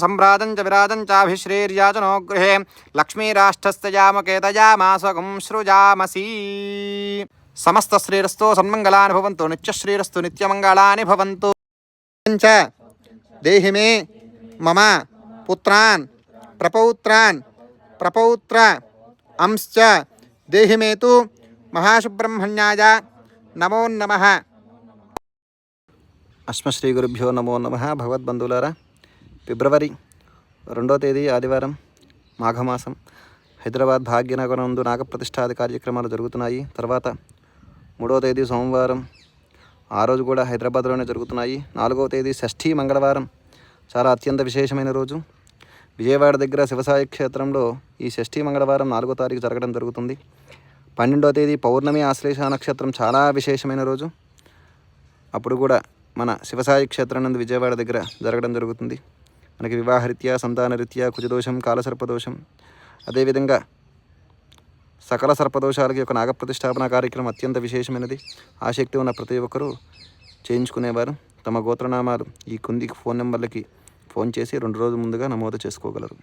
సంభ్రాజం చ విరాజం చాభిశ్రీర్యాజనో గృహే లక్ష్మీరాష్ట్రస్తయామకేతయామాసగం సృజామసి. సమస్త శ్రీరస్తు సన్మంగళాని భవంతు. నిత్యశ్రీరస్తు నిత్యమంగళాని భవంతు. దేహి మే మమ పుత్రాన్ ప్రపౌత్రాన్ ప్రపౌత్ర అంశ్చ దేహి మే తు మహాసుబ్రహ్మణ్యాయ నమో నమః. అస్మశ్రీ గురుభ్యో నమో నమః. భగవద్బంధువులారా, ఫిబ్రవరి 2వ తేదీ ఆదివారం, మాఘమాసం, హైదరాబాద్ భాగ్యనగరం నందు నాగప్రతిష్ఠాది కార్యక్రమాలు జరుగుతున్నాయి. తర్వాత 3వ తేదీ సోమవారం, ఆ రోజు కూడా హైదరాబాద్లోనే జరుగుతున్నాయి. 4వ తేదీ షష్ఠీ మంగళవారం, చాలా అత్యంత విశేషమైన రోజు. విజయవాడ దగ్గర శివసాయి క్షేత్రంలో ఈ షష్ఠీ మంగళవారం 4వ తారీఖు జరగడం జరుగుతుంది. 12వ తేదీ పౌర్ణమి ఆశ్లేష నక్షత్రం, చాలా విశేషమైన రోజు. అప్పుడు కూడా మన శివసాయి క్షేత్రం నందు విజయవాడ దగ్గర జరగడం జరుగుతుంది. మనకి వివాహరీత్యా, సంతానరీత్యా, కుజదోషం, కాలసర్పదోషం, అదేవిధంగా సకల సర్పదోషాలకి ఒక నాగప్రతిష్టాపన కార్యక్రమం అత్యంత విశేషమైనది. ఆసక్తి ఉన్న ప్రతి ఒక్కరూ చేయించుకునేవారు తమ గోత్రనామాలు ఈ కింది ఫోన్ నెంబర్లకి ఫోన్ చేసి 2 రోజుల ముందుగా నమోదు చేసుకోగలరు.